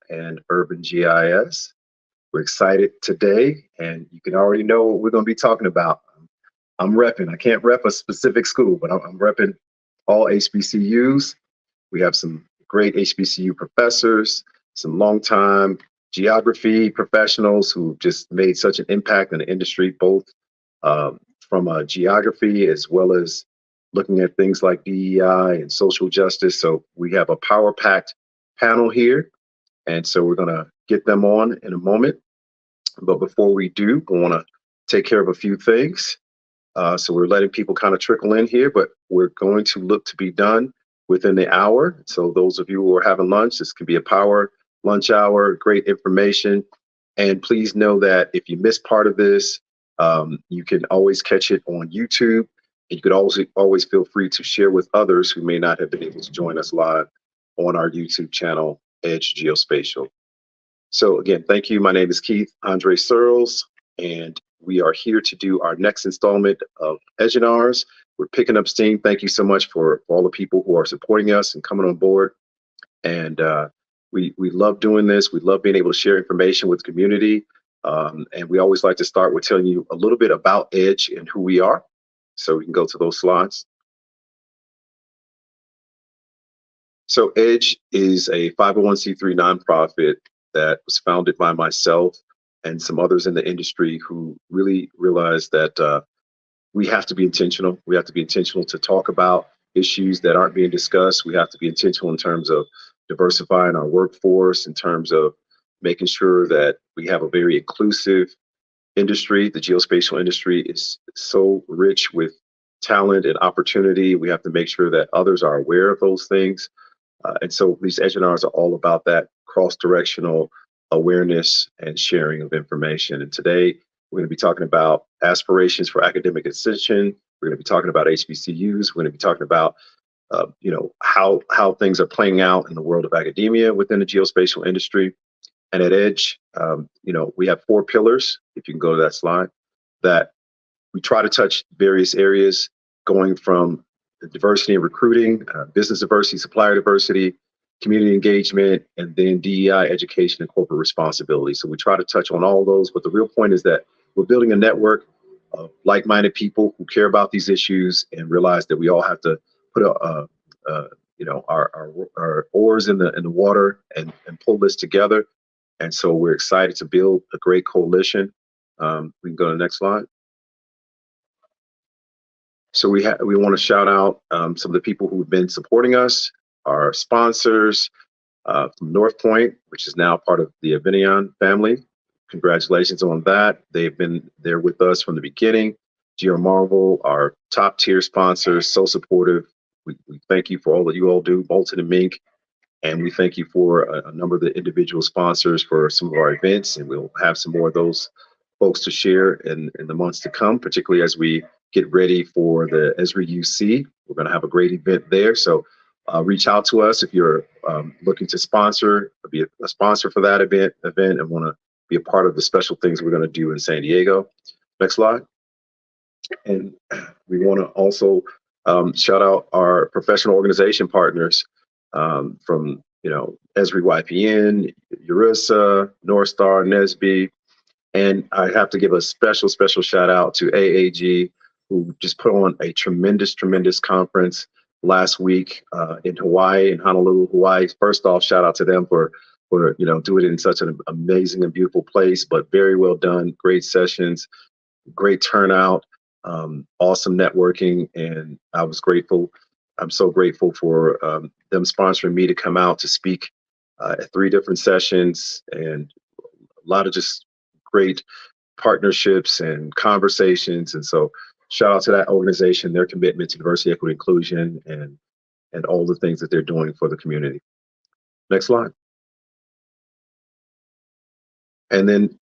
and Urban GIS. We're excited today, and you can already know what we're going to be talking about. I'm repping. I can't rep a specific school, but I'm repping all HBCUs. We have some great HBCU professors, some longtime geography professionals who just made such an impact in the industry, both from geography as well as looking at things like DEI and social justice. So we have a power-packed panel here, and so we're going to get them on in a moment. But before we do, we want to take care of a few things. So we're letting people kind of trickle in here, but we're going to look to be done within the hour. So those of you who are having lunch, this can be a power lunch hour, great information. And please know that if you miss part of this, you can always catch it on YouTube. And you could always feel free to share with others who may not have been able to join us live on our YouTube channel, Edge Geospatial. So again, thank you. My name is Keith Andre Searles, and we are here to do our next installment of EDGEinar. We're picking up steam. Thank you so much for all the people who are supporting us and coming on board. And we love doing this. We love being able to share information with the community. And we always like to start with telling you a little bit about Edge and who we are. So we can go to those slides. So Edge is a 501c3 nonprofit that was founded by myself and some others in the industry who really realized that we have to be intentional. We have to be intentional to talk about issues that aren't being discussed. We have to be intentional in terms of diversifying our workforce, in terms of making sure that we have a very inclusive industry. The geospatial industry is so rich with talent and opportunity. We have to make sure that others are aware of those things. And so these EDGEinars are all about that cross-directional awareness and sharing of information. And today we're going to be talking about aspirations for academic ascension. We're going to be talking about HBCUs. We're going to be talking about how things are playing out in the world of academia within the geospatial industry. And at Edge, we have 4 pillars, if you can go to that slide, that we try to touch various areas, going from diversity and recruiting, business diversity, supplier diversity, community engagement, and then DEI, education, and corporate responsibility. So we try to touch on all those, but the real point is that we're building a network of like-minded people who care about these issues and realize that we all have to put our oars in the water and pull this together. And so we're excited to build a great coalition. We can go to the next slide. So we want to shout out some of the people who've been supporting us, our sponsors from North Point, which is now part of the EDGEinar family. Congratulations on that. They've been there with us from the beginning. Marvel, our top tier sponsors, so supportive. We thank you for all that you all do, Bolton and Mink. And we thank you for a number of the individual sponsors for some of our events. And we'll have some more of those folks to share in the months to come, particularly as we get ready for the Esri UC. We're going to have a great event there. So reach out to us if you're looking to sponsor, be a sponsor for that event and want to be a part of the special things we're going to do in San Diego. Next slide. And we want to also shout out our professional organization partners from Esri YPN, ERISA, North Star, NSB. And I have to give a special shout out to AAG, who just put on a tremendous conference last week in Hawaii, in Honolulu, Hawaii. First off, shout out to them for doing it in such an amazing and beautiful place, but very well done. Great sessions, great turnout, awesome networking, and I was grateful. I'm so grateful for them sponsoring me to come out to speak at 3 different sessions, and a lot of just great partnerships and conversations. And so shout out to that organization, their commitment to diversity, equity, inclusion, and all the things that they're doing for the community. Next slide. And then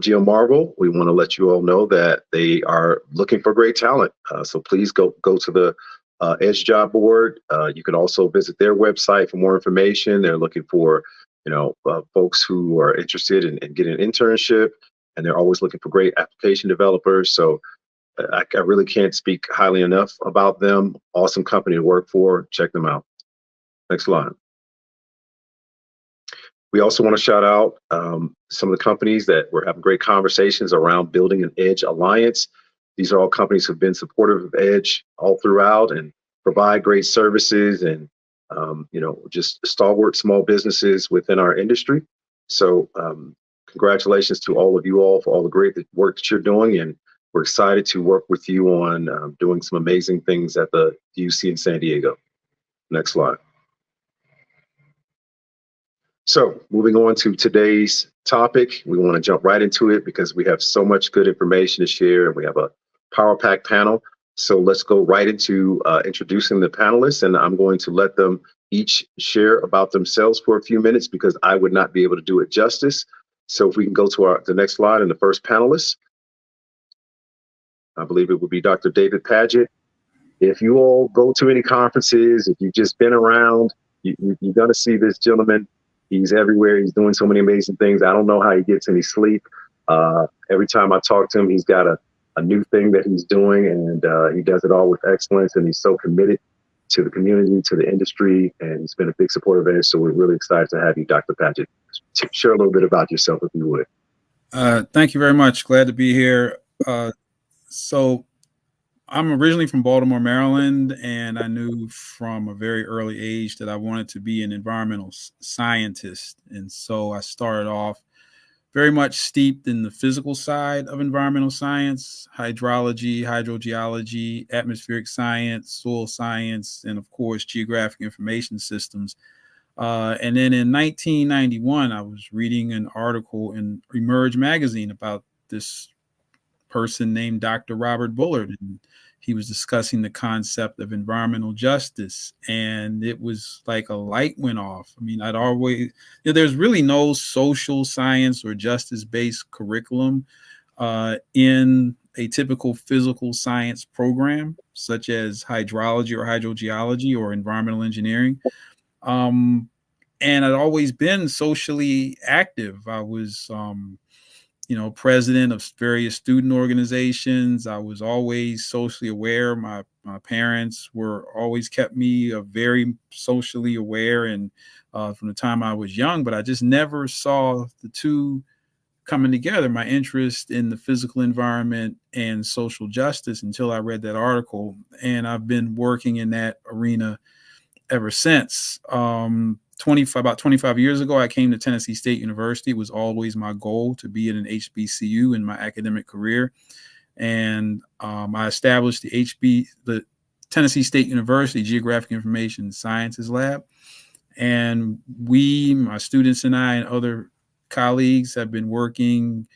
Marvel, we want to let you all know that they are looking for great talent. So please go to the Edge job board. You can also visit their website for more information. They're looking for folks who are interested in getting an internship, and they're always looking for great application developers. So I really can't speak highly enough about them. Awesome company to work for. Check them out. Next slide. We also want to shout out some of the companies that we're having great conversations around building an EDGE alliance. These are all companies who've been supportive of EDGE all throughout and provide great services and just stalwart small businesses within our industry. So congratulations to all of you all for all the great work that you're doing, and we're excited to work with you on doing some amazing things at the UC in San Diego. Next slide. So moving on to today's topic, we want to jump right into it because we have so much good information to share and we have a power pack panel. So let's go right into introducing the panelists, and I'm going to let them each share about themselves for a few minutes because I would not be able to do it justice. So if we can go to the next slide and the first panelist, I believe it would be Dr. David Padgett. If you all go to any conferences, if you've just been around, you're going to see this gentleman. He's everywhere. He's doing so many amazing things. I don't know how he gets any sleep. Every time I talk to him, he's got a new thing that he's doing, and he does it all with excellence. And he's so committed to the community, to the industry, and he's been a big supporter of it. So we're really excited to have you, Dr. Padgett. Share a little bit about yourself, if you would. Thank you very much. Glad to be here. So I'm originally from Baltimore, Maryland, and I knew from a very early age that I wanted to be an environmental scientist. And so I started off very much steeped in the physical side of environmental science, hydrology, hydrogeology, atmospheric science, soil science, and of course, geographic information systems. And then in 1991, I was reading an article in Emerge magazine about this person named Dr. Robert Bullard, and he was discussing the concept of environmental justice, and it was like a light went off. I mean, I'd always, there's really no social science or justice-based curriculum in a typical physical science program, such as hydrology or hydrogeology or environmental engineering. And I'd always been socially active. I was president of various student organizations. I was always socially aware. My parents were always kept me very socially aware, and from the time I was young, but I just never saw the two coming together, my interest in the physical environment and social justice, until I read that article. And I've been working in that arena ever since. About 25 years ago, I came to Tennessee State University. It was always my goal to be at an HBCU in my academic career. And I established the Tennessee State University Geographic Information Sciences Lab. And my students and I and other colleagues have been working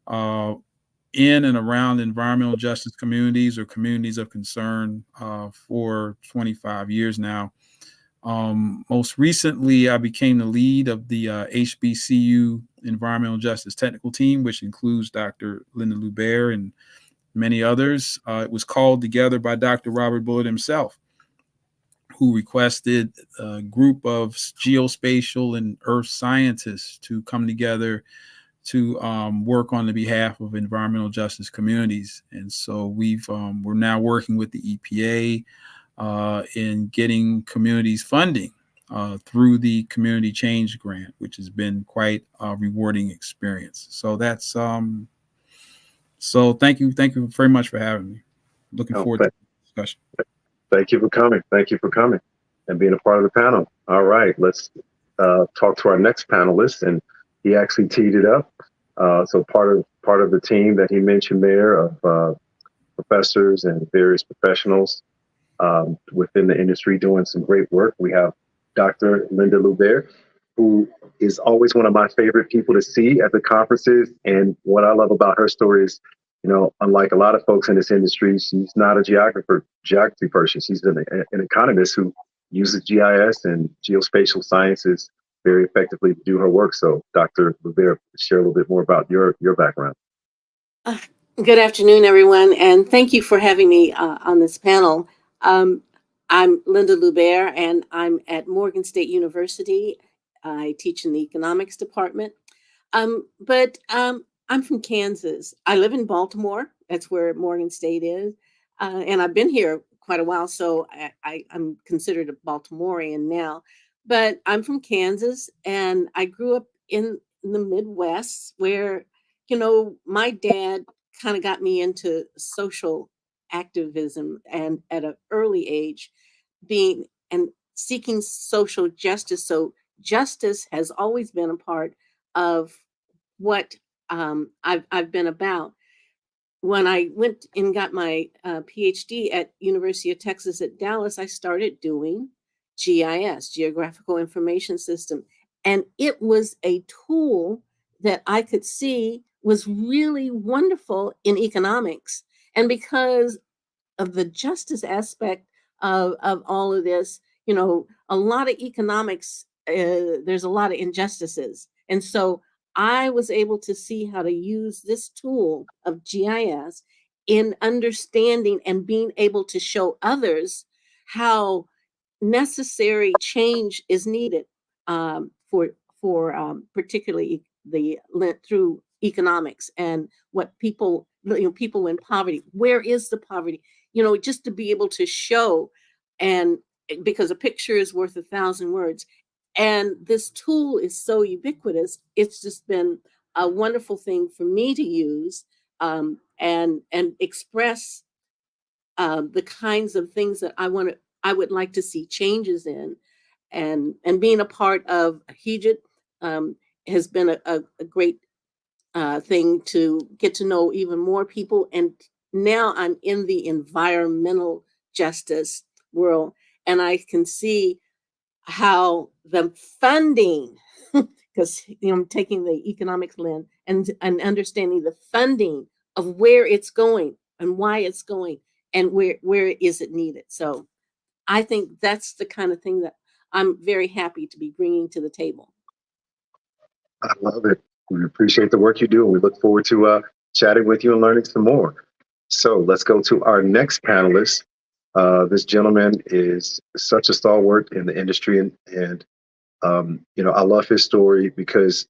in and around environmental justice communities or communities of concern for 25 years now. Most recently, I became the lead of the HBCU Environmental Justice Technical Team, which includes Dr. Linda Lubert and many others. It was called together by Dr. Robert Bullard himself, who requested a group of geospatial and earth scientists to come together to work on the behalf of environmental justice communities. And so we're now working with the EPA in getting communities funding through the Community Change Grant, which has been quite a rewarding experience. So that's so thank you very much for having me. Looking forward to the discussion. Thank you for coming. Thank you for coming and being a part of the panel. All right, let's talk to our next panelist, and he actually teed it up. So part of the team that he mentioned there of professors and various professionals within the industry doing some great work. We have Dr. Linda Lubert, who is always one of my favorite people to see at the conferences. And what I love about her story is, unlike a lot of folks in this industry, she's not a geography person. She's an economist who uses GIS and geospatial sciences very effectively to do her work. So Dr. Lubert, share a little bit more about your background. Good afternoon, everyone, and thank you for having me on this panel. I'm Linda Lubert, and I'm at Morgan State University. I teach in the economics department, but I'm from Kansas. I live in Baltimore. That's where Morgan State is, and I've been here quite a while, so I'm considered a Baltimorean now. But I'm from Kansas, and I grew up in the Midwest where, my dad kind of got me into social activism, and at an early age, being and seeking social justice. So justice has always been a part of what I've been about. When I went and got my PhD at University of Texas at Dallas, I started doing GIS, Geographical Information System, and it was a tool that I could see was really wonderful in economics. And because of the justice aspect of all of this, a lot of economics, there's a lot of injustices. And so I was able to see how to use this tool of GIS in understanding and being able to show others how necessary change is needed, for particularly the through economics, and what people, people in poverty, where is the poverty, just to be able to show, and because a picture is worth 1,000 words. And this tool is so ubiquitous, it's just been a wonderful thing for me to use, and express the kinds of things that I would like to see changes in. And being a part of EDGEinar has been a great thing to get to know even more people. And now I'm in the environmental justice world, and I can see how the funding, because I'm taking the economics lens and understanding the funding of where it's going and why it's going and where is it needed. So I think that's the kind of thing that I'm very happy to be bringing to the table. I love it. We appreciate the work you do, and we look forward to chatting with you and learning some more. So let's go to our next panelist. This gentleman is such a stalwart in the industry, and I love his story because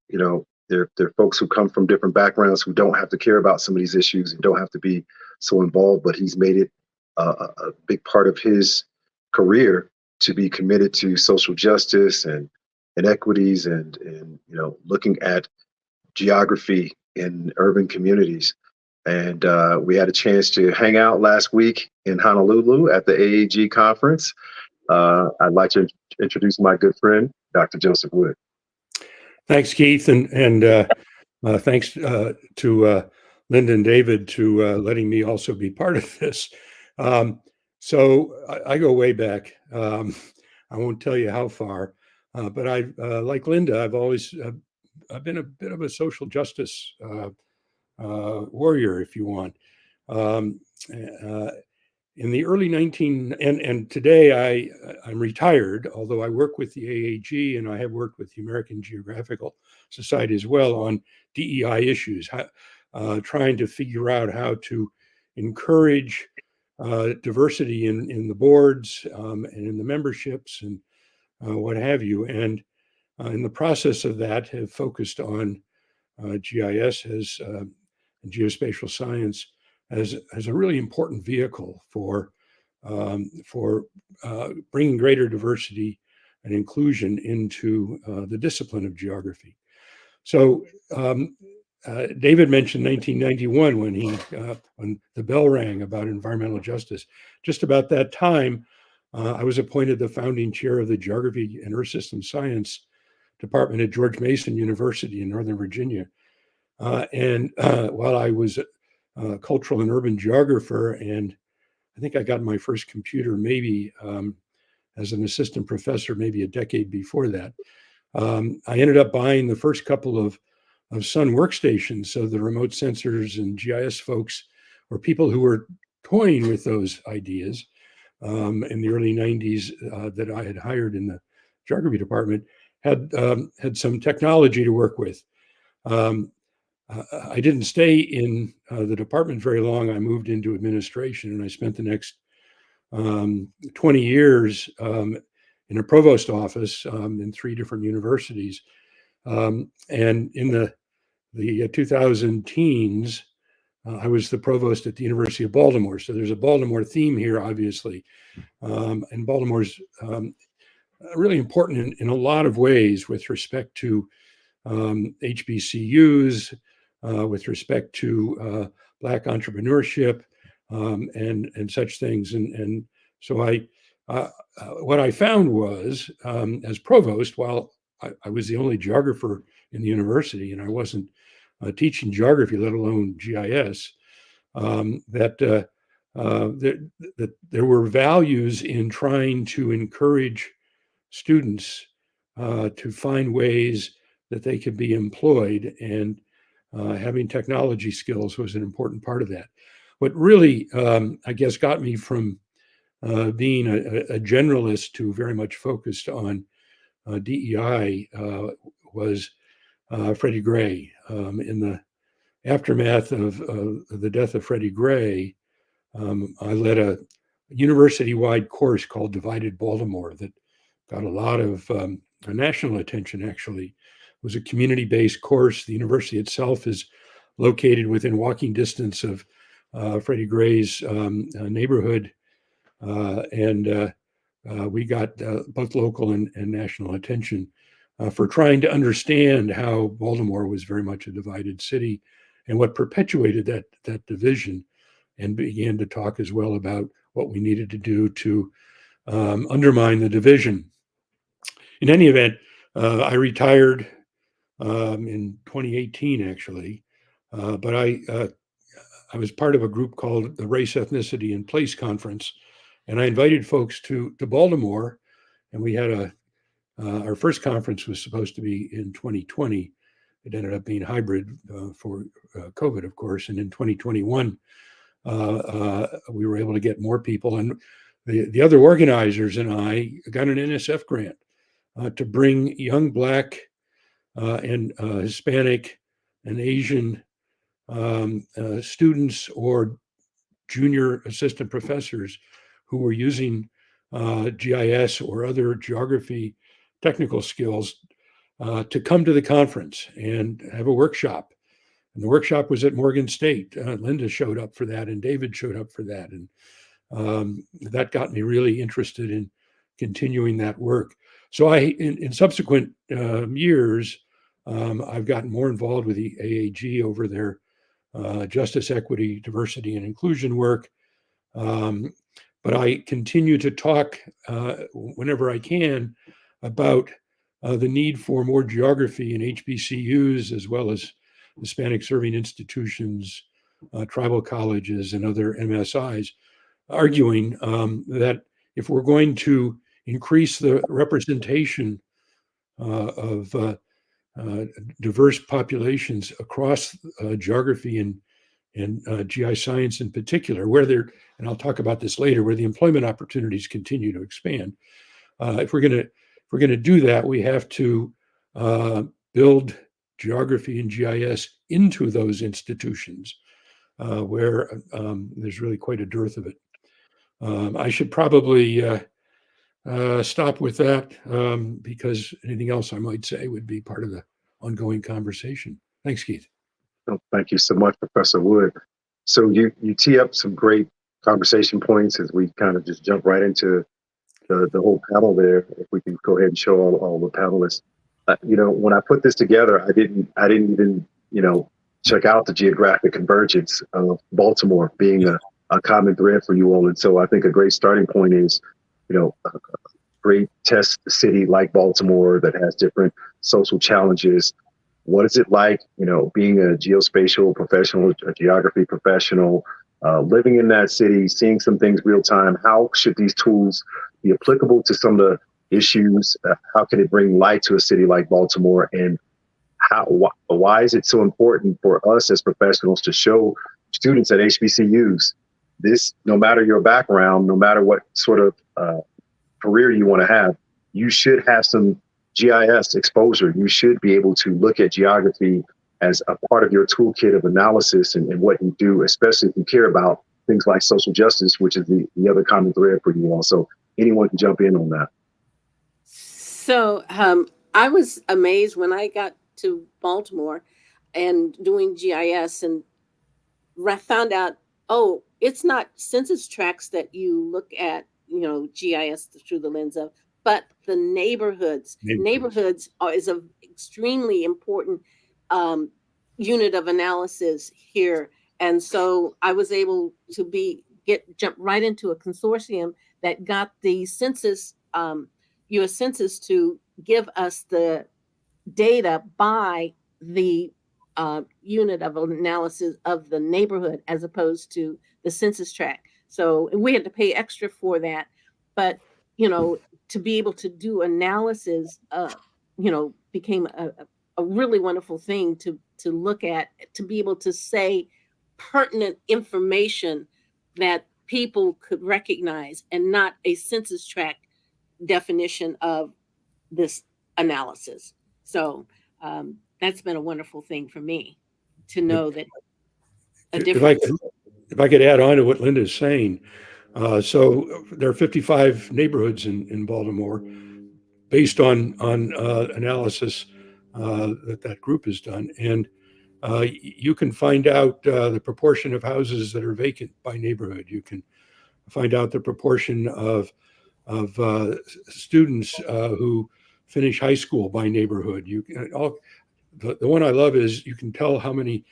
there are folks who come from different backgrounds who don't have to care about some of these issues and don't have to be so involved, but he's made it a big part of his career to be committed to social justice and inequities, and looking at geography in urban communities. And we had a chance to hang out last week in Honolulu at the AAG conference. I'd like to introduce my good friend, Dr. Joseph Wood. Thanks, Keith, and thanks to Linda and David to letting me also be part of this. So I go way back. I won't tell you how far, but like Linda, I've been a bit of a social justice warrior, if you want. In the early and today I'm retired, although I work with the AAG and I have worked with the American Geographical Society as well on DEI issues, trying to figure out how to encourage diversity in the boards and in the memberships and what have you. And in the process of that, have focused on GIS as geospatial science as a really important vehicle for bringing greater diversity and inclusion into the discipline of geography. So David mentioned 1991 when the bell rang about environmental justice. Just about that time, I was appointed the founding chair of the Geography and Earth System Science Department at George Mason University in Northern Virginia. And while I was a cultural and urban geographer, and I think I got my first computer maybe as an assistant professor, maybe a decade before that, I ended up buying the first couple of Sun workstations. So the remote sensors and GIS folks were people who were toying with those ideas in the early 90s that I had hired in the geography department, had some technology to work with. I didn't stay in the department very long. I moved into administration, and I spent the next 20 years in a provost office in 3 different universities. And in the 2000 teens, I was the provost at the University of Baltimore. So there's a Baltimore theme here, obviously. And Baltimore's really important in a lot of ways with respect to HBCUs with respect to Black entrepreneurship and such things. And so what I found was, as provost, while I was the only geographer in the university and I wasn't teaching geography, let alone GIS, that there were values in trying to encourage students to find ways that they could be employed, and having technology skills was an important part of that. What really, I guess, got me from being a generalist to very much focused on DEI was Freddie Gray. In the aftermath of the death of Freddie Gray, I led a university-wide course called Divided Baltimore that got a lot of national attention, actually. It was a community-based course. The university itself is located within walking distance of Freddie Gray's neighborhood. We got both local and national attention for trying to understand how Baltimore was very much a divided city and what perpetuated that division, and began to talk as well about what we needed to do to undermine the division. In any event, I retired in 2018, actually, but I was part of a group called the Race, Ethnicity, and Place Conference, and I invited folks to Baltimore, and we had our first conference was supposed to be in 2020. It ended up being hybrid for COVID, of course, and in 2021, we were able to get more people, and the other organizers and I got an NSF grant to bring young Black and Hispanic and Asian students or junior assistant professors who were using GIS or other geography technical skills to come to the conference and have a workshop. And the workshop was at Morgan State. Linda showed up for that, and David showed up for that. And that got me really interested in continuing that work. So in subsequent years, I've gotten more involved with the AAG over their justice, equity, diversity, and inclusion work. But I continue to talk whenever I can about the need for more geography in HBCUs, as well as Hispanic serving institutions, tribal colleges, and other MSIs, arguing that if we're going to increase the representation of diverse populations across geography and GI science in particular, and I'll talk about this later, where the employment opportunities continue to expand. If we're going to do that, we have to build geography and GIS into those institutions where there's really quite a dearth of it. I should probably stop with that because anything else I might say would be part of the ongoing conversation. Thanks, Keith. Oh, thank you so much, Professor Wood. So you tee up some great conversation points as we kind of just jump right into the whole panel there. If we can go ahead and show all the panelists. When I put this together, I didn't even check out the geographic convergence of Baltimore being a common thread for you all. And so I think a great starting point is, a great test city like Baltimore that has different social challenges. What is it like, being a geospatial professional, a geography professional, living in that city, seeing some things real time? How should these tools be applicable to some of the issues? How can it bring light to a city like Baltimore? And why is it so important for us as professionals to show students at HBCUs this, no matter your background, no matter what sort of career you want to have, you should have some GIS exposure. You should be able to look at geography as a part of your toolkit of analysis and what you do, especially if you care about things like social justice, which is the other common thread for you all. So anyone can jump in on that. So I was amazed when I got to Baltimore and doing GIS and found out, it's not census tracts that you look at, GIS through the lens of, but the neighborhoods. Neighborhoods is a extremely important unit of analysis here. And so I was able to jump right into a consortium that got the census, U.S. Census, to give us the data by the unit of analysis of the neighborhood as opposed to the census tract. So we had to pay extra for that, but to be able to do analysis, became a really wonderful thing to look at, to be able to say pertinent information that people could recognize, and not a census tract definition of this analysis. So that's been a wonderful thing for me to know that a difference. If I could add on to what Linda is saying, so there are 55 neighborhoods in Baltimore based on analysis that group has done, and you can find out the proportion of houses that are vacant by neighborhood. You can find out the proportion of students who finish high school by neighborhood. The one I love is you can tell how many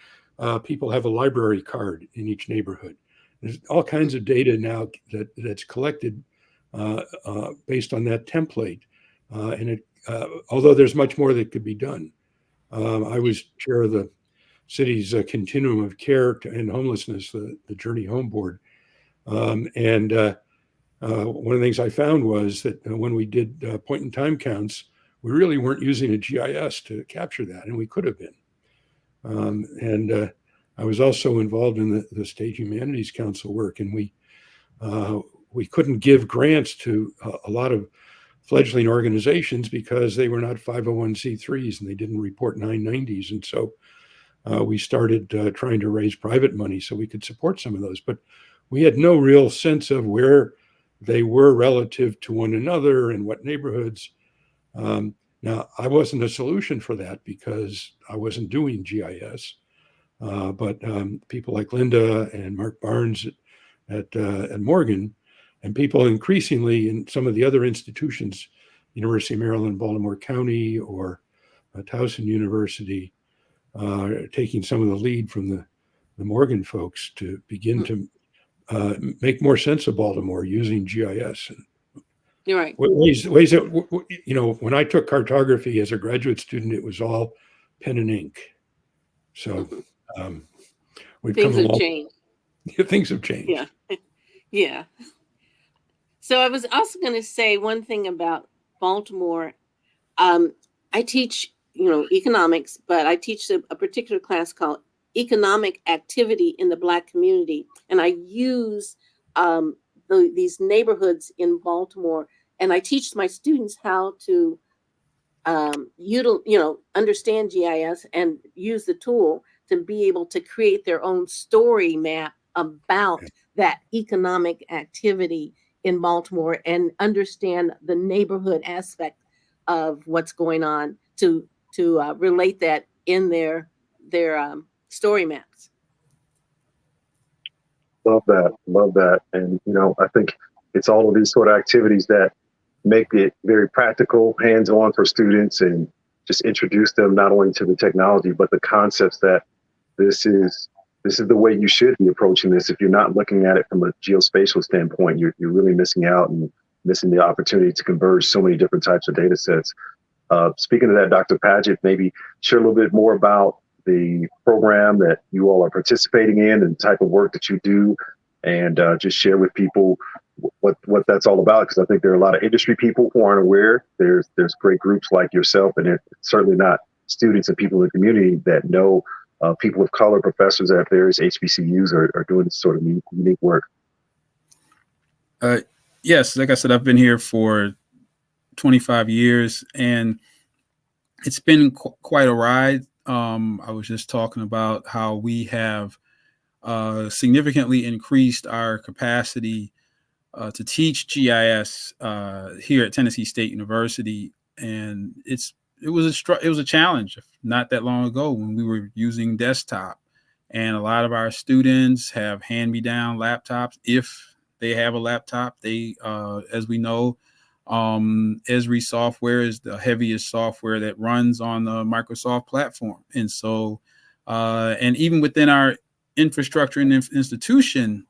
people have a library card in each neighborhood. There's all kinds of data now that's collected based on that template, and although there's much more that could be done. I was chair of the city's continuum of care and homelessness, the Journey Home Board, and one of the things I found was that when we did point in time counts, we really weren't using a GIS to capture that, and we could have been. And I was also involved in the State Humanities Council work, and we couldn't give grants to a lot of fledgling organizations because they were not 501c3s and they didn't report 990s. And so we started trying to raise private money so we could support some of those. But we had no real sense of where they were relative to one another and what neighborhoods. Now, I wasn't a solution for that because I wasn't doing GIS, but people like Linda and Mark Barnes at Morgan, and people increasingly in some of the other institutions, University of Maryland, Baltimore County, or Towson University, taking some of the lead from the Morgan folks to begin to make more sense of Baltimore using GIS. You're right. Ways that, when I took cartography as a graduate student, it was all pen and ink. So we've Things come have along. changed. Things have changed. Yeah. Yeah. So I was also going to say one thing about Baltimore. I teach, economics, but I teach a particular class called Economic Activity in the Black Community. And I use these neighborhoods in Baltimore, and I teach my students how to understand GIS and use the tool to be able to create their own story map about that economic activity in Baltimore and understand the neighborhood aspect of what's going on to relate that in their story maps. Love that. And, I think it's all of these sort of activities that make it very practical, hands-on for students, and just introduce them not only to the technology, but the concepts that this is the way you should be approaching this. If you're not looking at it from a geospatial standpoint, you're really missing out and missing the opportunity to converge so many different types of data sets. Speaking of that, Dr. Padgett, maybe share a little bit more about the program that you all are participating in and the type of work that you do, and just share with people what that's all about, because I think there are a lot of industry people who aren't aware. There's great groups like yourself, and it's certainly not students and people in the community that know people of color, professors at various HBCUs are doing this sort of unique work. Yes, like I said, I've been here for 25 years, and it's been quite a ride. I was just talking about how we have significantly increased our capacity to teach GIS here at Tennessee State University, and it was a challenge not that long ago when we were using desktop, and a lot of our students have hand-me-down laptops. If they have a laptop, they, as we know, Esri software is the heaviest software that runs on the Microsoft platform. And so, and even within our infrastructure and institution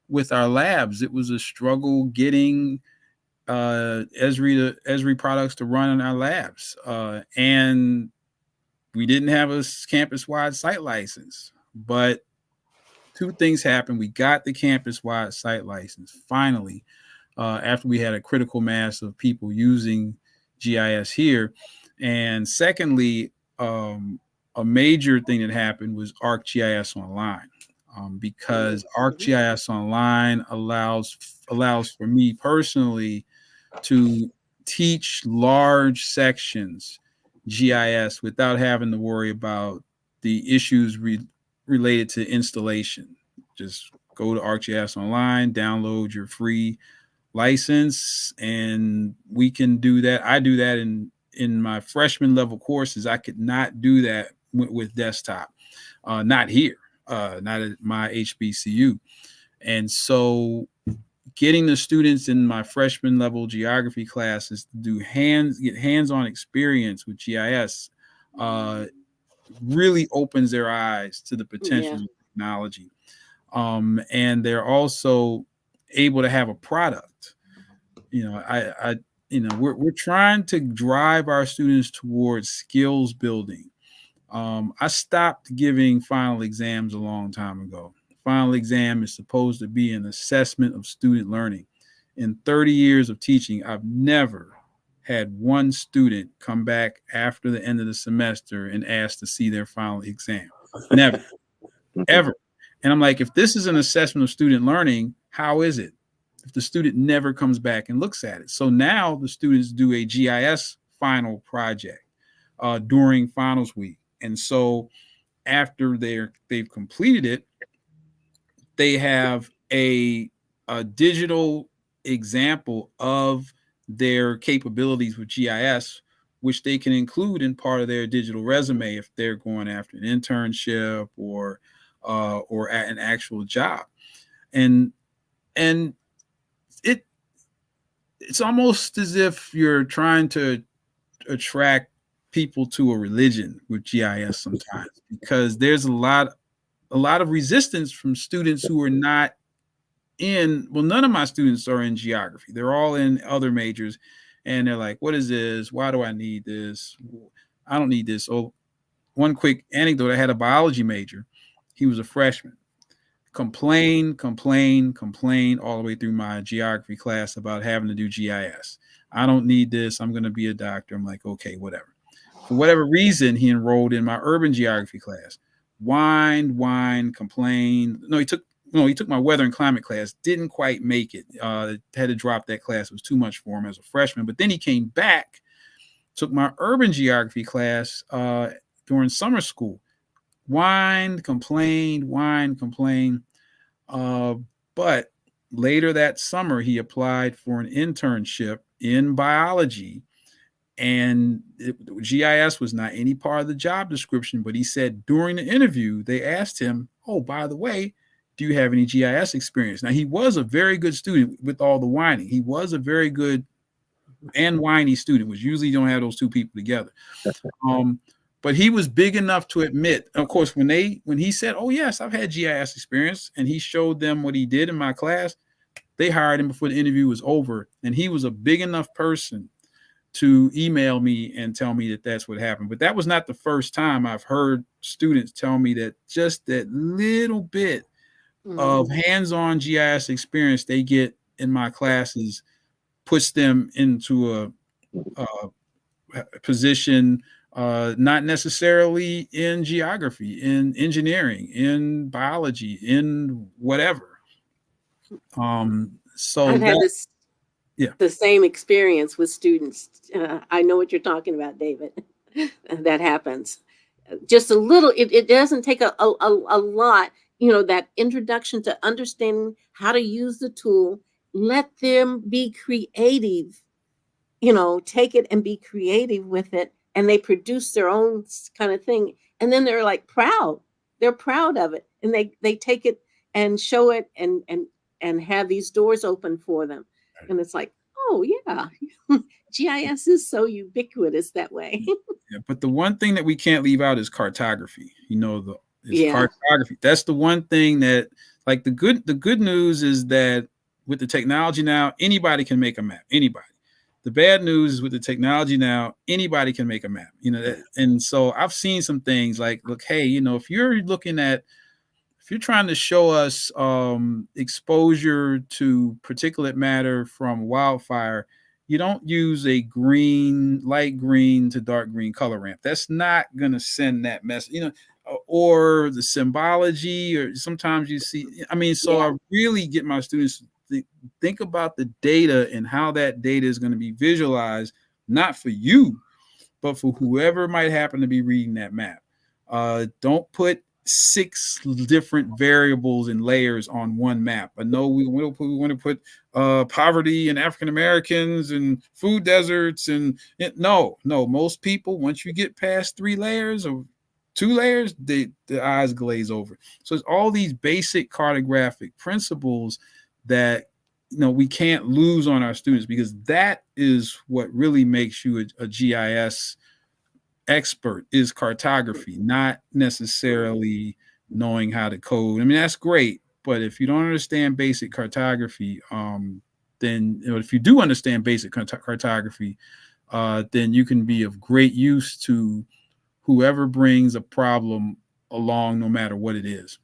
with our labs, it was a struggle getting Esri products to run in our labs. And we didn't have a campus-wide site license, but two things happened. We got the campus-wide site license finally, after we had a critical mass of people using GIS here. And secondly, a major thing that happened was ArcGIS Online, because ArcGIS Online allows for me personally to teach large sections GIS without having to worry about the issues related to installation. Just go to ArcGIS Online, download your free license, and we can do that. I do that in my freshman level courses. I could not do that with desktop, not here, not at my HBCU. And so getting the students in my freshman level geography classes to do get hands-on experience with GIS really opens their eyes to the potential of technology. And they're also able to have a product. We're trying to drive our students towards skills building. I stopped giving final exams a long time ago. Final exam is supposed to be an assessment of student learning. In 30 years of teaching, I've never had one student come back after the end of the semester and ask to see their final exam. Never, ever. And I'm like, if this is an assessment of student learning, how is it if the student never comes back and looks at it? So now the students do a GIS final project during finals week. And so after they've completed it, they have a digital example of their capabilities with GIS, which they can include in part of their digital resume if they're going after an internship or at an actual job. And it's almost as if you're trying to attract people to a religion with GIS sometimes, because there's a lot of resistance from students who are not none of my students are in geography. They're all in other majors, and they're like, what is this? Why do I need this? I don't need this. Oh, one quick anecdote. I had a biology major. He was a freshman. Complain all the way through my geography class about having to do GIS. I don't need this. I'm going to be a doctor. I'm like, okay, whatever. For whatever reason, he enrolled in my urban geography class. Whined, complained. No, he took my weather and climate class. Didn't quite make it. Had to drop that class. It was too much for him as a freshman. But then he came back, took my urban geography class during summer school. Whined, complained. But later that summer, he applied for an internship in biology. And GIS was not any part of the job description, but he said during the interview, they asked him, oh, by the way, do you have any GIS experience? Now, he was a very good student with all the whining. He was a very good and whiny student, which usually you don't have those two people together. But he was big enough to admit, of course, when he said, oh, yes, I've had GIS experience, and he showed them what he did in my class, they hired him before the interview was over. And he was a big enough person to email me and tell me that that's what happened. But that was not the first time I've heard students tell me that just that little bit of hands-on GIS experience they get in my classes puts them into a position, not necessarily in geography, in engineering, in biology, in whatever. So I've had the same experience with students. I know what you're talking about, David. That happens. Just a little. It doesn't take a lot. That introduction to understanding how to use the tool. Let them be creative. Take it and be creative with it, and they produce their own kind of thing. And then they're like proud. They're proud of it, and they take it and show it and have these doors open for them. And it's like, Oh, yeah. GIS is so ubiquitous that way. Yeah, but the one thing that we can't leave out is cartography. Yeah. Cartography. That's the one thing that, like, the good news is that with the technology now, anybody can make a map. Anybody. The bad news is with the technology now, anybody can make a map. And so I've seen some things like, look, hey, if you're trying to show us exposure to particulate matter from wildfire, you don't use a light green to dark green color ramp. That's not going to send that message, or the symbology, or sometimes you see, so I really get my students to think about the data and how that data is going to be visualized, not for you, but for whoever might happen to be reading that map. Don't put 6 different variables and layers on one map. I know we want to put poverty and African Americans and food deserts no. Most people, once you get past 3 layers or 2 layers, the eyes glaze over. So it's all these basic cartographic principles that we can't lose on our students, because that is what really makes you a GIS expert, is cartography, not necessarily knowing how to code. That's great, but if you don't understand basic cartography, then if you do understand basic cartography, then you can be of great use to whoever brings a problem along, no matter what it is.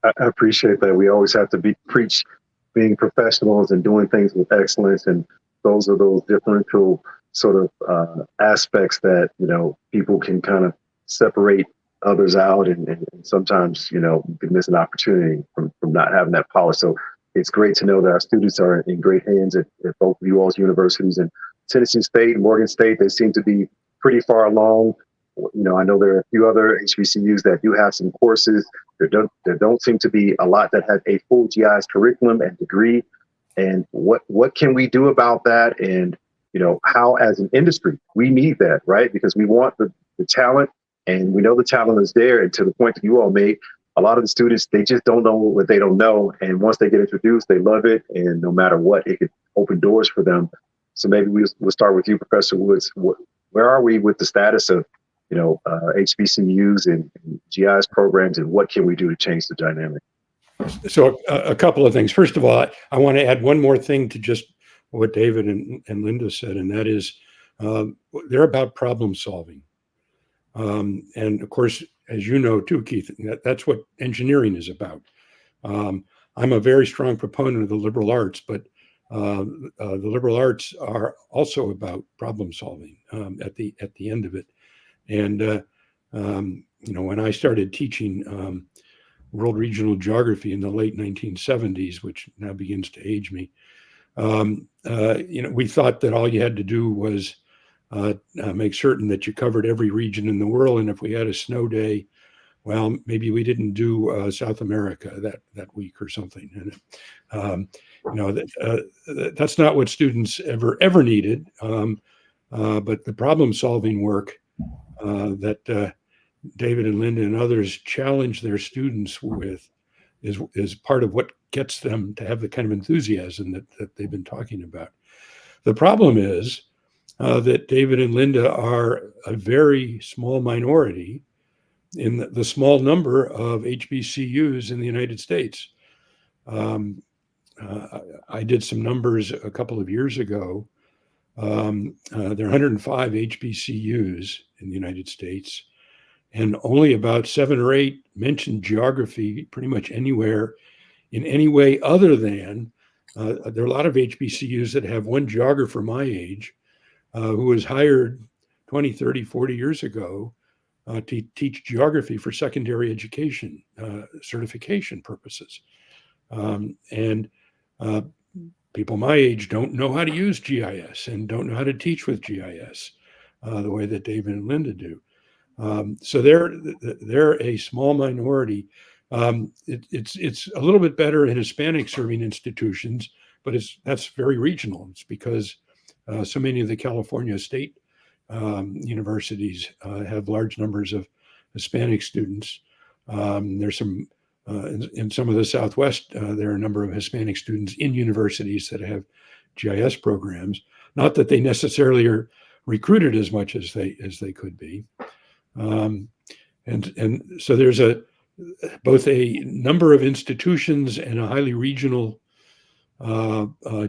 I appreciate that. We always have to preach being professionals and doing things with excellence, and those are those differential sort of aspects that people can kind of separate others out, and sometimes you can miss an opportunity from not having that polish. So it's great to know that our students are in great hands at both of you all's universities. And Tennessee State and Morgan State, they seem to be pretty far along. I know there are a few other HBCUs that do have some courses. There don't seem to be a lot that have a full GIS curriculum and degree. And what can we do about that? And how, as an industry, we need that, right? Because we want the talent, and we know the talent is there. And to the point that you all made, a lot of the students, they just don't know what they don't know. And once they get introduced, they love it. And no matter what, it could open doors for them. So maybe we'll start with you, Professor Woods. Where are we with the status of, HBCUs and GIS programs, and what can we do to change the dynamic? So a couple of things. First of all, I want to add one more thing to just what David and Linda said, and that is they're about problem solving. And of course, as you know too, Keith, that's what engineering is about. I'm a very strong proponent of the liberal arts, but the liberal arts are also about problem solving at the end of it. And when I started teaching world regional geography in the late 1970s, which now begins to age me, we thought that all you had to do was make certain that you covered every region in the world. And if we had a snow day, well, maybe we didn't do South America that week or something. And that's not what students ever needed. But the problem solving work that David and Linda and others challenge their students with is part of what gets them to have the kind of enthusiasm that they've been talking about. The problem is that David and Linda are a very small minority in the small number of HBCUs in the United States. I did some numbers a couple of years ago. There are 105 HBCUs in the United States, and only about 7 or 8 mention geography pretty much anywhere in any way other than there are a lot of HBCUs that have one geographer my age who was hired 20, 30, 40 years ago to teach geography for secondary education certification purposes. And people my age don't know how to use GIS and don't know how to teach with GIS the way that David and Linda do. So they're a small minority. It's a little bit better in Hispanic serving institutions, but that's very regional. It's because so many of the California state universities have large numbers of Hispanic students. There's some in some of the Southwest, there are a number of Hispanic students in universities that have GIS programs. Not that they necessarily are recruited as much as they could be. And so there's both a number of institutions and a highly regional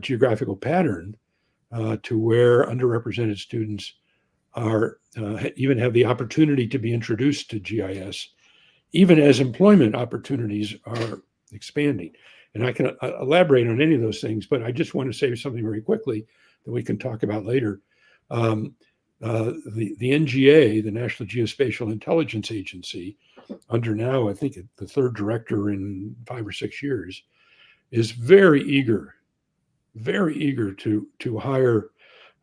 geographical pattern to where underrepresented students are even have the opportunity to be introduced to GIS, even as employment opportunities are expanding. And I can elaborate on any of those things, but I just want to say something very quickly that we can talk about later. The NGA, the National Geospatial Intelligence Agency, under now, I think the third director in 5 or 6 years, is very eager to hire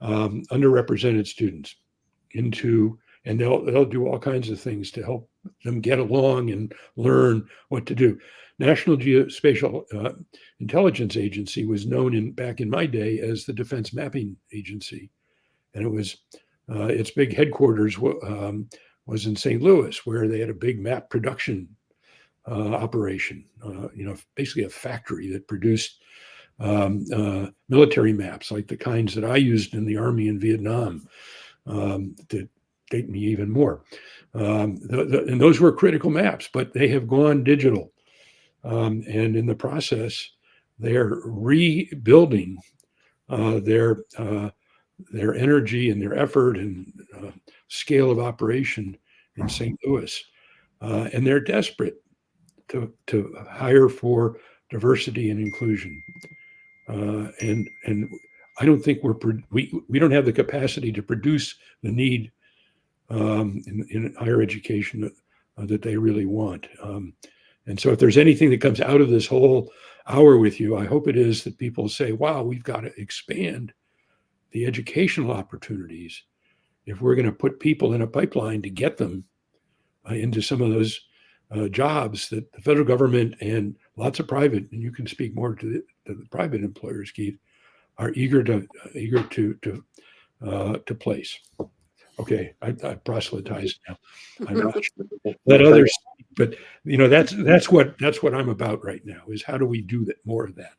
underrepresented students into, and they'll do all kinds of things to help them get along and learn what to do. National Geospatial Intelligence Agency was known back in my day as the Defense Mapping Agency, and it was its big headquarters was in St. Louis, where they had a big map production operation. Basically a factory that produced military maps like the kinds that I used in the Army in Vietnam to date me even more. And those were critical maps, but they have gone digital. And in the process, they're rebuilding their energy and their effort and scale of operation in St. Louis. And they're desperate to hire for diversity and inclusion. And I don't think we don't have the capacity to produce the need in higher education that they really want. And so if there's anything that comes out of this whole hour with you, I hope it is that people say, wow, we've got to expand the educational opportunities if we're going to put people in a pipeline to get them into some of those jobs that the federal government and lots of private, and you can speak more to the private employers, Keith, are eager to place. Okay, I proselytized now. I'm not sure. Let others speak, but that's what I'm about right now. Is how do we do that, more of that?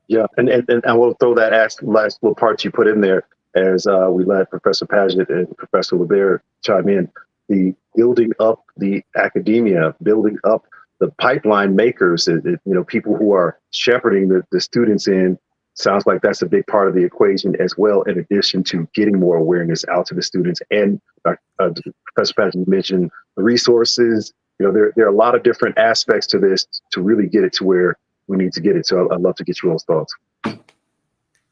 Yeah, and I will throw that last little part you put in there as we let Professor Paget and Professor LeBaire chime in. The building up the academia, building up the pipeline makers, people who are shepherding the students in. Sounds like that's a big part of the equation as well, in addition to getting more awareness out to the students. And Professor Paget mentioned the resources. There are a lot of different aspects to this to really get it to where we need to get it. So I'd love to get your thoughts.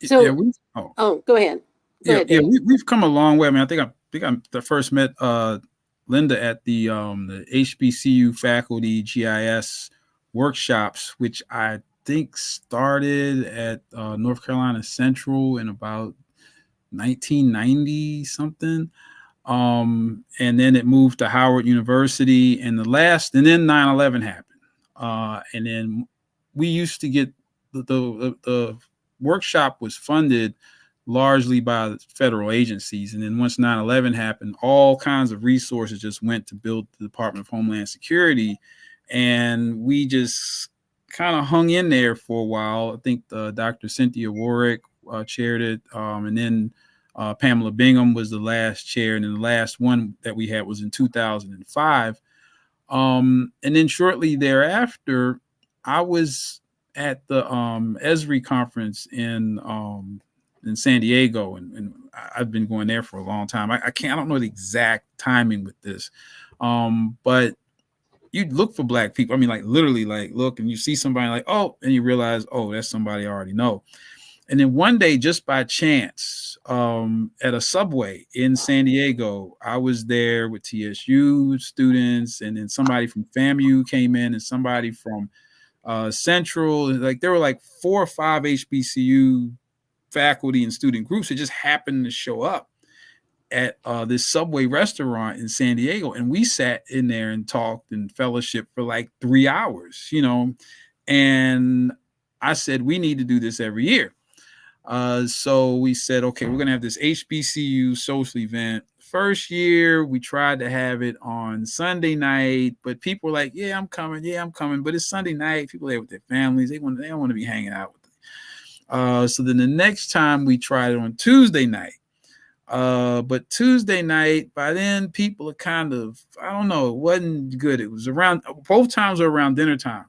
So, yeah, go ahead. Go ahead, Dave. We've come a long way. I mean, I think I first met Linda at the HBCU faculty GIS workshops, which I think started at North Carolina Central in about 1990 something. And then it moved to Howard University, and then 9/11 happened. And then we used to get the workshop was funded largely by federal agencies. And then once 9/11 happened, all kinds of resources just went to build the Department of Homeland Security. And we just kind of hung in there for a while. I think Dr. Cynthia Warwick chaired it. And then Pamela Bingham was the last chair. And then the last one that we had was in 2005. And then shortly thereafter, I was at the EDGEinar conference in San Diego, and I've been going there for a long time. I don't know the exact timing with this, but you look for Black people. I mean, like literally, like look, and you see somebody like, oh, and you realize, oh, that's somebody I already know. And then one day, just by chance, at a Subway in San Diego, I was there with TSU students, and then somebody from FAMU came in, and somebody from Central. Like there were like 4 or 5 HBCU faculty and student groups that just happened to show up at this Subway restaurant in San Diego. And we sat in there and talked and fellowship for like 3 hours, and I said, we need to do this every year. So we said, okay, we're going to have this HBCU social event. First year, we tried to have it on Sunday night, but people were like, yeah, I'm coming. But it's Sunday night. People are there with their families. They don't want to be hanging out with them. So then the next time we tried it on Tuesday night. But Tuesday night, by then people are kind of, I don't know, it wasn't good. It was around, both times were around dinner time.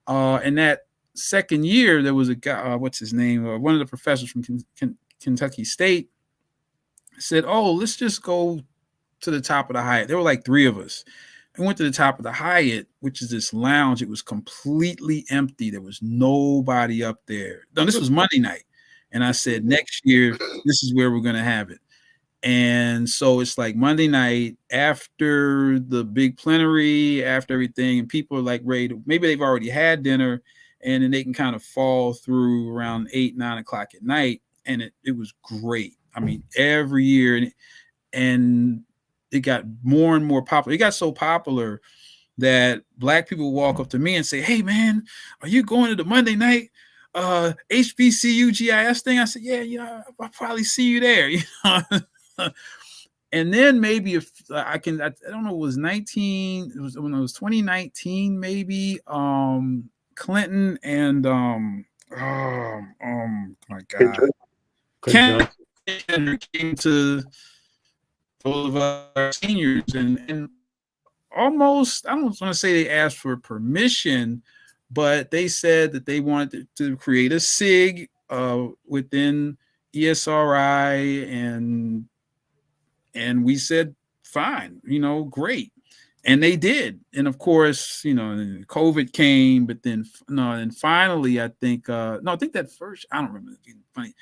And that second year, there was a guy, what's his name? One of the professors from Kentucky State said, oh, let's just go to the top of the Hyatt. There were like 3 of us. I went to the top of the Hyatt, which is this lounge. It was completely empty. There was nobody up there. No, this was Monday night. And I said, next year, this is where we're going to have it. And so it's like Monday night after the big plenary, after everything, and people are like ready to, maybe they've already had dinner, and then they can kind of fall through around 8, 9 o'clock at night. And it was great. I mean, every year, and it got more and more popular. It got so popular that Black people walk up to me and say, hey man, are you going to the Monday night HBCU GIS thing? I said, yeah, I'll probably see you there. You know. And then maybe if I don't know, it was 19, it was when it was 2019, maybe Clinton and my God, Ken came to both of our seniors and almost, I don't want to say they asked for permission, but they said that they wanted to create a SIG within ESRI, and we said, fine, great. And they did. And of course, COVID came, but then and finally, I think that first, I don't remember, it's funny.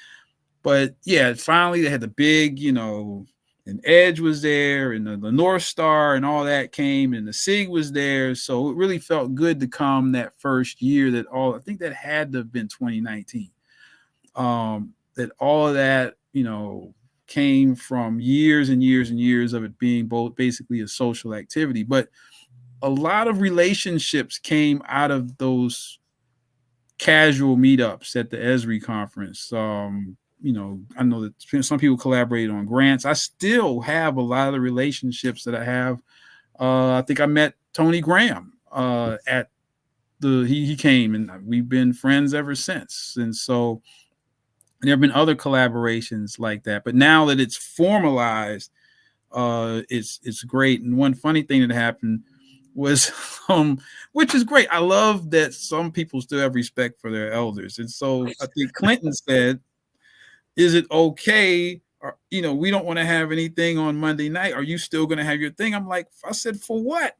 But yeah, finally they had the big, and EDGE was there, and the North Star and all that came, and the SIG was there. So it really felt good to come that first year I think that had to have been 2019. That all of that, came from years and years and years of it being both basically a social activity. But a lot of relationships came out of those casual meetups at the ESRI conference. I know that some people collaborated on grants. I still have a lot of the relationships that I have. I think I met Tony Graham he came, and we've been friends ever since. And so there have been other collaborations like that. But now that it's formalized, it's great. And one funny thing that happened was, which is great. I love that some people still have respect for their elders. And so I think Clinton said, is it okay? Or, we don't want to have anything on Monday night. Are you still going to have your thing? I said, for what?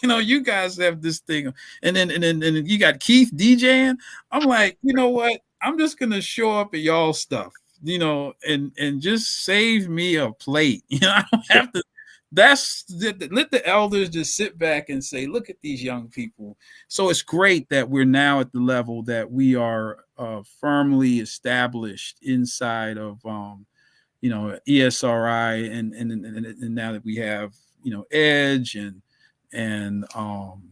You guys have this thing. And then you got Keith DJing. I'm like, you know what? I'm just going to show up at y'all stuff, and just save me a plate. I don't have to. Let the elders just sit back and say, look at these young people. So it's great that we're now at the level that we are firmly established inside of, ESRI, and now that we have, EDGE and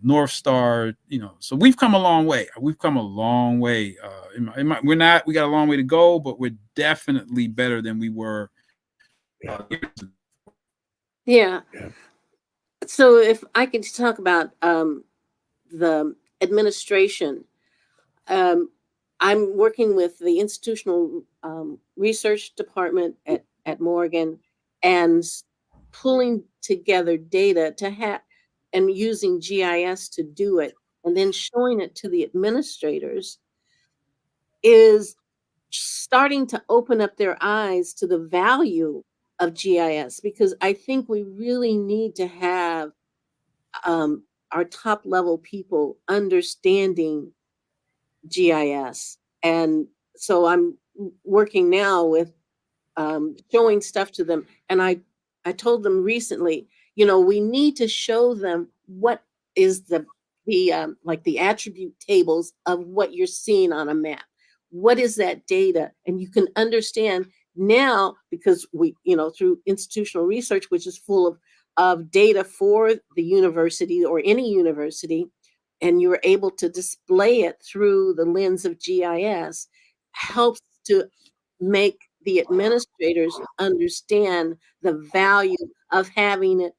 North Star, so we've come a long way. We got a long way to go, but we're definitely better than we were. Yeah. So if I could talk about the administration, I'm working with the institutional research department at Morgan, and pulling together data to have, and using GIS to do it, and then showing it to the administrators is starting to open up their eyes to the value of GIS, because I think we really need to have our top level people understanding GIS. And so I'm working now with showing stuff to them. And I told them recently, we need to show them what is the like the attribute tables of what you're seeing on a map. What is that data? And you can understand now, because we, through institutional research, which is full of data for the university or any university, and you're able to display it through the lens of GIS, helps to make the administrators understand the value of having it,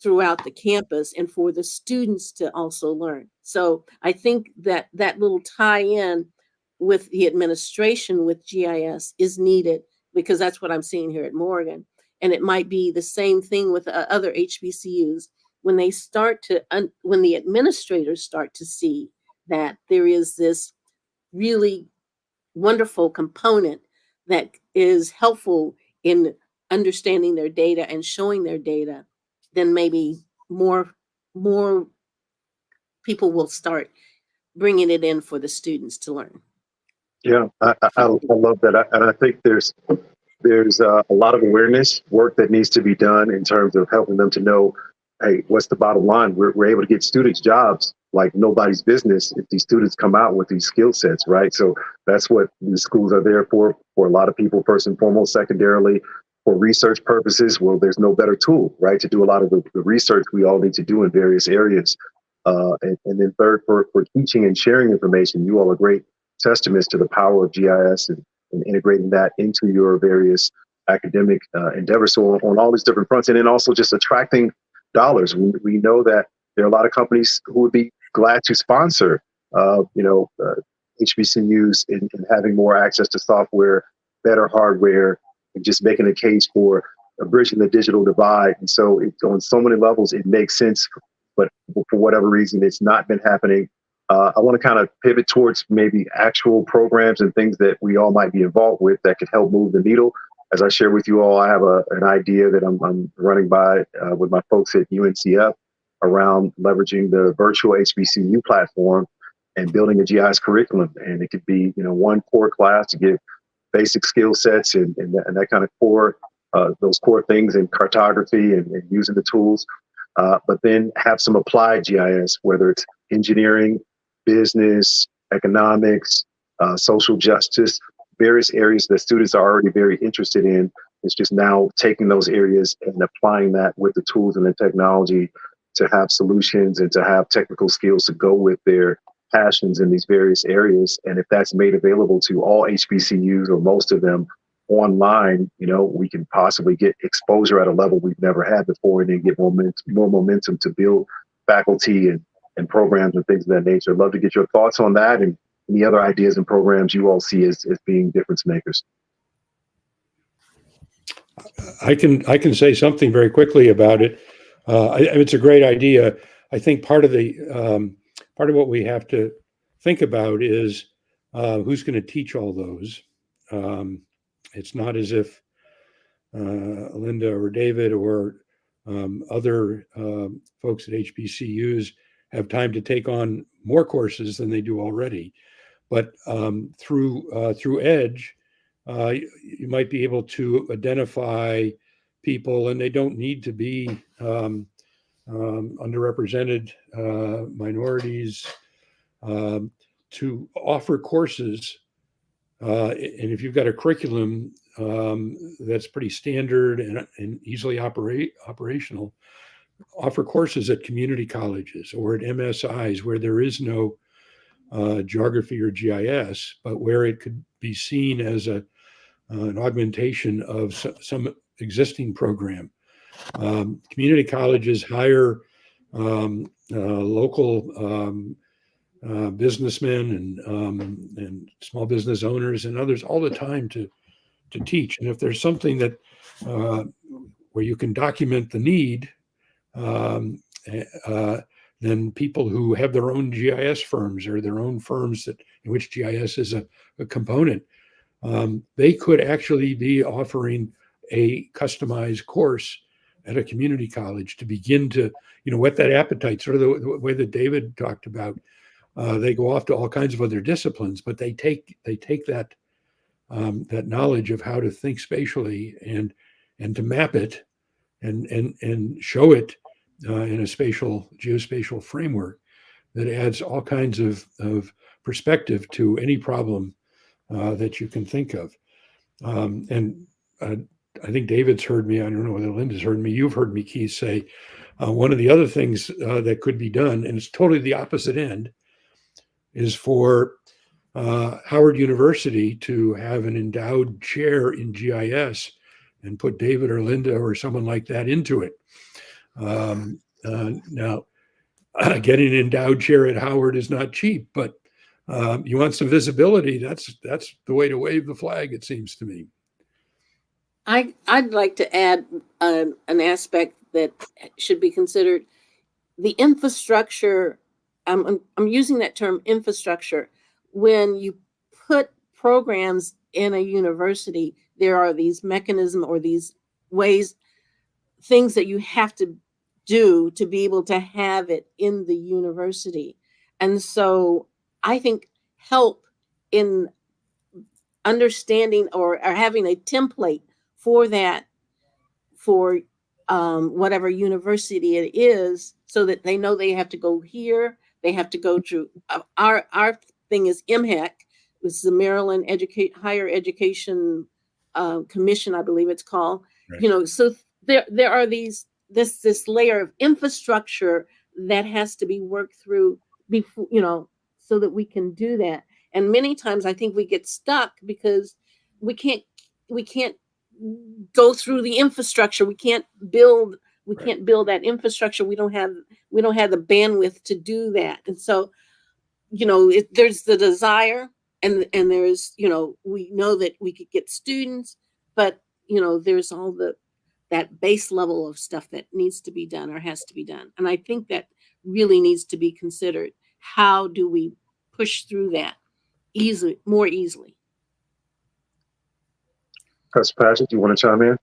throughout the campus, and for the students to also learn. So I think that little tie-in with the administration with GIS is needed, because that's what I'm seeing here at Morgan. And it might be the same thing with other HBCUs. When they start to, when the administrators start to see that there is this really wonderful component that is helpful in understanding their data and showing their data, then maybe more people will start bringing it in for the students to learn. Yeah, I love that. And I think there's a lot of awareness work that needs to be done in terms of helping them to know, hey, what's the bottom line? We're able to get students jobs like nobody's business if these students come out with these skill sets, right? So that's what the schools are there for a lot of people, first and foremost. Secondarily, for research purposes, well, there's no better tool, right, to do a lot of the research we all need to do in various areas. And then third, for teaching and sharing information, you all are great testaments to the power of GIS and integrating that into your various academic endeavors. So on all these different fronts, and then also just attracting dollars. We know that there are a lot of companies who would be glad to sponsor, HBCUs in having more access to software, better hardware, and just making a case for bridging the digital divide. And so on so many levels, it makes sense, but for whatever reason, it's not been happening. I want to kind of pivot towards maybe actual programs and things that we all might be involved with that could help move the needle. As I share with you all, I have an idea that I'm running by with my folks at UNCF around leveraging the virtual HBCU platform and building a GIS curriculum. And it could be, one core class to get basic skill sets and that kind of core, those core things in cartography and using the tools, but then have some applied GIS, whether it's engineering, business, economics, social justice, various areas that students are already very interested in. It's just now taking those areas and applying that with the tools and the technology to have solutions and to have technical skills to go with their passions in these various areas. And if that's made available to all HBCUs or most of them online, we can possibly get exposure at a level we've never had before, and then get more momentum to build faculty and programs and things of that nature. I'd love to get your thoughts on that and any other ideas and programs you all see as being difference makers. I can say something very quickly about it. It's a great idea. I think part of what we have to think about is who's going to teach all those. It's not as if Linda or David or other folks at HBCUs have time to take on more courses than they do already. But through EDGE, you might be able to identify people, and they don't need to be underrepresented minorities, to offer courses. And if you've got a curriculum that's pretty standard and easily operational, offer courses at community colleges or at MSIs where there is no geography or GIS, but where it could be seen as an augmentation of some existing program. Community colleges hire local businessmen and small business owners and others all the time to teach. And if there's something that where you can document the need, then people who have their own GIS firms or their own firms in which GIS is a component, they could actually be offering a customized course at a community college to begin to, whet that appetite, sort of the way that David talked about. They go off to all kinds of other disciplines, but they take that knowledge of how to think spatially and to map it and show it in a geospatial framework that adds all kinds of perspective to any problem that you can think of. And I think David's heard me. I don't know whether Linda's heard me. You've heard me, Keith, say one of the other things that could be done, and it's totally the opposite end, is for Howard University to have an endowed chair in GIS and put David or Linda or someone like that into it. Now, getting an endowed chair at Howard is not cheap, but You want some visibility? That's the way to wave the flag, it seems to me. I'd like to add an aspect that should be considered. The infrastructure, I'm using that term infrastructure. When you put programs in a university, there are these mechanisms or these ways, things that you have to do to be able to have it in the university. And so I think help in understanding or having a template for that, for whatever university it is, so that they know they have to go here, they have to go to our thing is MHEC, which is the Maryland Higher Education Commission, I believe it's called. Right. So there are this layer of infrastructure that has to be worked through before, so that we can do that. And many times I think we get stuck because we can't go through the infrastructure. We can't build that infrastructure. We don't have the bandwidth to do that. And so, there's the desire, and there's, we know that we could get students, but there's all that base level of stuff that needs to be done or has to be done. And I think that really needs to be considered. How do we push through that more easily? Pastor Patrick, you want to chime in?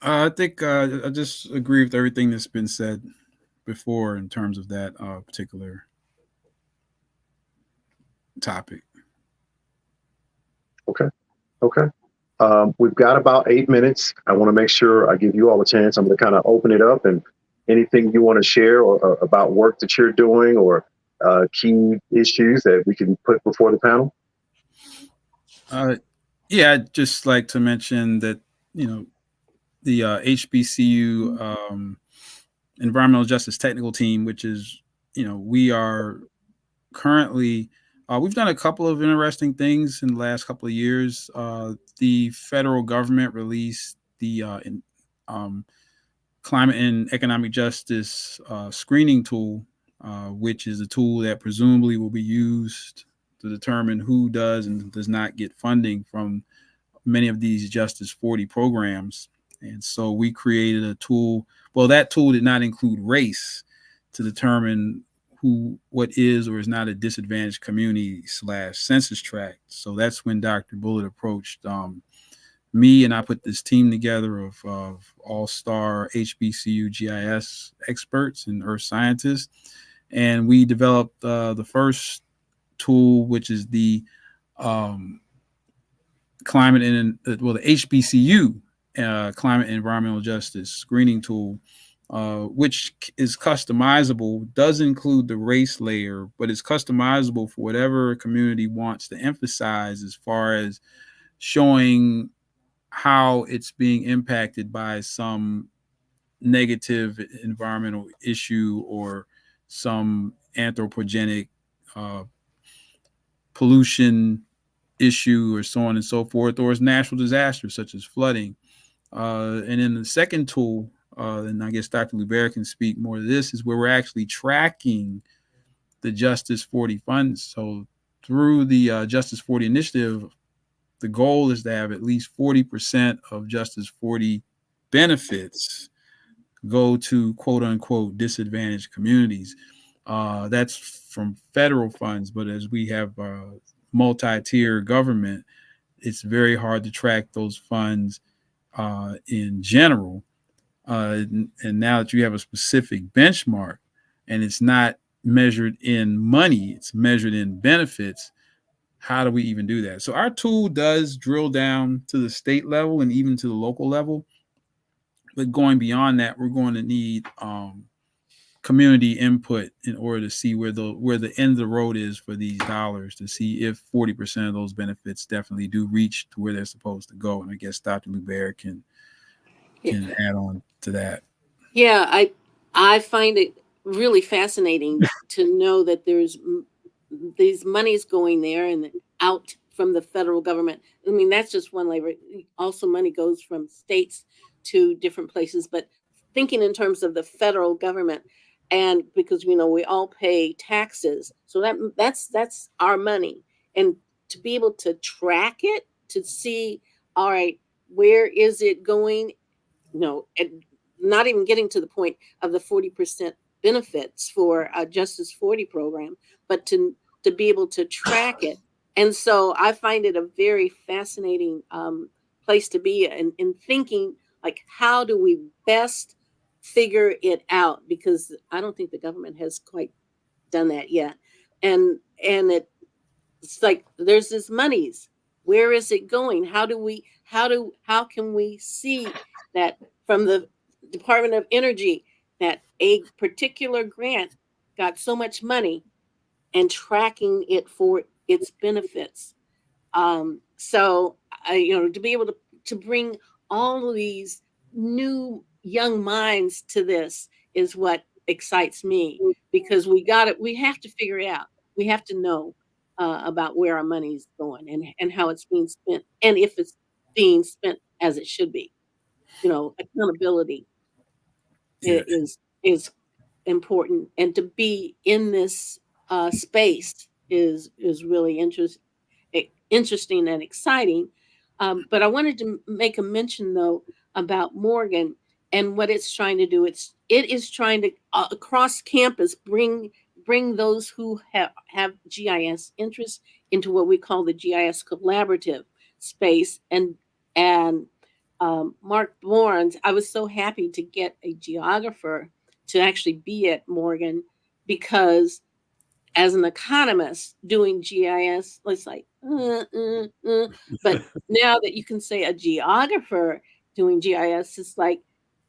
I think I just agree with everything that's been said before in terms of that particular topic. Okay. We've got about 8 minutes. I want to make sure I give you all a chance. I'm going to kind of open it up, and anything you want to share or about work that you're doing or key issues that we can put before the panel. Yeah, I'd just like to mention that, the HBCU Environmental Justice Technical Team, which is, we are currently, we've done a couple of interesting things in the last couple of years. The federal government released the Climate and Economic Justice screening tool, which is a tool that presumably will be used to determine who does and does not get funding from many of these Justice 40 programs. And so we created a tool. Well, that tool did not include race to determine what is or is not a disadvantaged community / census tract. So that's when Dr. Bullitt approached me, and I put this team together of all-star HBCU GIS experts and earth scientists. And we developed the first tool, which is the climate and the HBCU climate and environmental justice screening tool, which is customizable, does include the race layer, but it's customizable for whatever a community wants to emphasize as far as showing how it's being impacted by some negative environmental issue or some anthropogenic pollution issue or so on and so forth, or as natural disasters such as flooding. And then the second tool, and I guess Dr. Luber can speak more to this, is where we're actually tracking the Justice 40 funds. So through the Justice 40 initiative, the goal is to have at least 40% of Justice 40 benefits go to quote unquote disadvantaged communities. That's from federal funds, but as we have multi-tier government, it's very hard to track those funds in general. And now that you have a specific benchmark and it's not measured in money, it's measured in benefits, how do we even do that? So our tool does drill down to the state level and even to the local level. But going beyond that, we're going to need community input in order to see where the end of the road is for these dollars, to see if 40% of those benefits definitely do reach to where they're supposed to go. And I guess Dr. Luber can add on to that. Yeah, I find it really fascinating to know that there's these monies going there and out from the federal government. I mean, that's just one layer. Also, money goes from states to different places, but thinking in terms of the federal government, and because we all pay taxes, so that's our money, and to be able to track it, to see, all right, where is it going, and not even getting to the point of the 40% benefits for a Justice 40 program, but to be able to track it. And so I find it a very fascinating place to be in thinking, like, how do we best figure it out? Because I don't think the government has quite done that yet. And it's like there's this monies. Where is it going? How can we see that from the Department of Energy that a particular grant got so much money, and tracking it for its benefits? So to be able to bring all of these new young minds to this is what excites me, because we have to figure it out. We have to know about where our money is going, and how it's being spent, and if it's being spent as it should be. Accountability Yeah. is important, and to be in this space is really interesting and exciting. But I wanted to make a mention, though, about Morgan and what it's trying to do. It is trying to across campus bring those who have GIS interests into what we call the GIS collaborative space. And Mark Bournes, I was so happy to get a geographer to actually be at Morgan, because as an economist doing GIS, it's like, but now that you can say a geographer doing GIS, it's like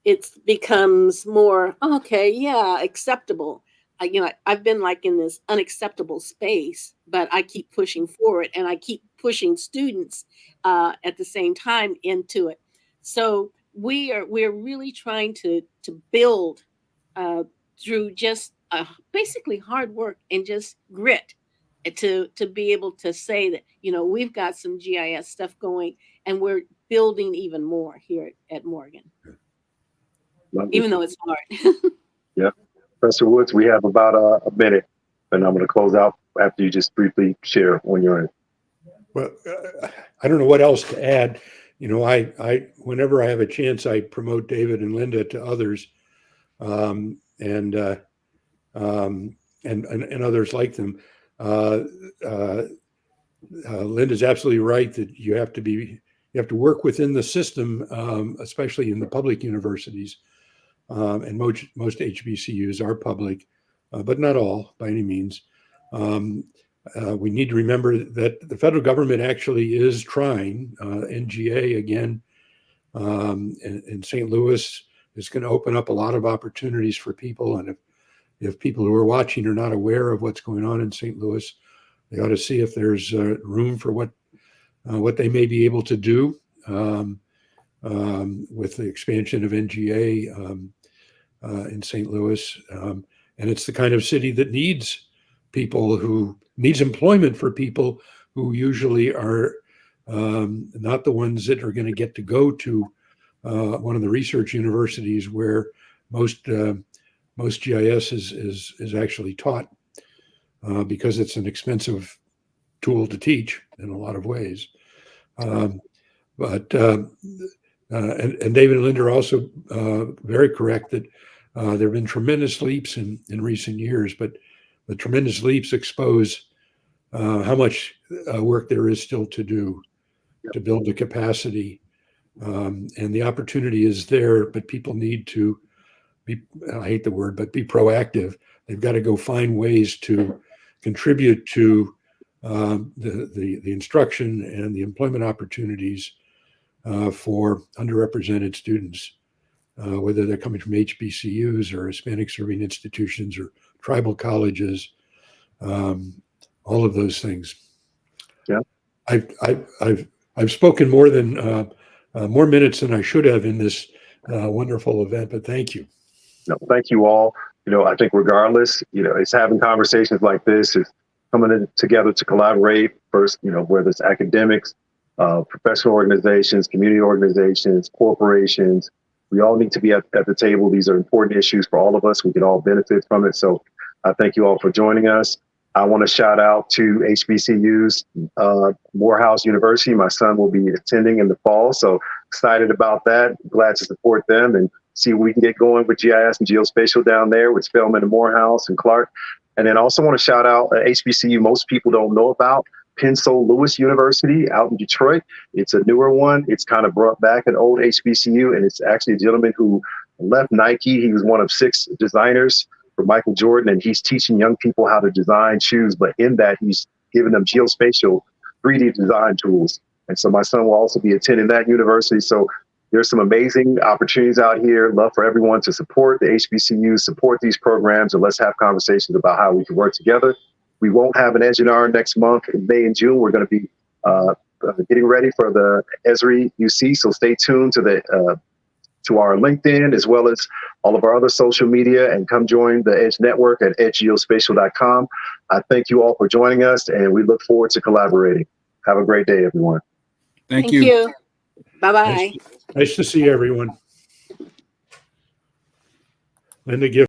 it becomes more okay, yeah, acceptable. I've been like in this unacceptable space, but I keep pushing forward, and I keep pushing students at the same time into it. So we're really trying to build uh, through just basically hard work and just grit, to be able to say that we've got some GIS stuff going, and we're building even more here at Morgan, Lovely. even though it's hard. Yeah. Professor Woods, we have about a minute, and I'm going to close out after you just briefly share when you're in. Well, I don't know what else to add. I whenever I have a chance, I promote David and Linda to others, and others like them. Linda's absolutely right that you have to work within the system, especially in the public universities, and most HBCUs are public, but not all by any means. We need to remember that the federal government actually is trying. NGA again in St. Louis is going to open up a lot of opportunities for people, and if people who are watching are not aware of what's going on in St. Louis, they ought to see if there's room for what they may be able to do with the expansion of NGA in St. Louis. And it's the kind of city that needs employment for people who usually are not the ones that are going to get to go to one of the research universities where most GIS is actually taught, because it's an expensive tool to teach in a lot of ways. And David and Linda are also very correct that there have been tremendous leaps in recent years, but the tremendous leaps expose how much work there is still to do to build the capacity. And the opportunity is there, but people need to be, I hate the word, but be proactive. They've got to go find ways to contribute to the instruction and the employment opportunities for underrepresented students, whether they're coming from HBCUs or Hispanic serving institutions or tribal colleges, all of those things. Yeah, I've spoken more minutes than I should have in this wonderful event, but thank you. No, thank you all. I think regardless, it's having conversations like this, is coming in together to collaborate first, whether it's academics, professional organizations, community organizations, corporations, We all need to be at the table. These are important issues for all of us. We can all benefit from it. So I thank you all for joining us. I want to shout out to HBCUs, Morehouse University. My son will be attending in the fall, so excited about that. Glad to support them and see what we can get going with GIS and Geospatial down there with Spelman and Morehouse and Clark. And then also want to shout out HBCU most people don't know about, Pensole Lewis University out in Detroit. It's a newer one. It's kind of brought back an old HBCU, and it's actually a gentleman who left Nike. He was one of 6 designers for Michael Jordan, and he's teaching young people how to design shoes. But in that, he's giving them geospatial 3D design tools. And so my son will also be attending that university. So there's some amazing opportunities out here. Love for everyone to support the HBCUs, support these programs, and let's have conversations about how we can work together. We won't have an EDGEinar next month. In May and June, we're going to be getting ready for the Esri UC. So stay tuned to our LinkedIn as well as all of our other social media, and come join the Edge Network at edgegeospatial.com. I thank you all for joining us, and we look forward to collaborating. Have a great day, everyone. Thank you. Bye-bye. Nice to see everyone. Linda, give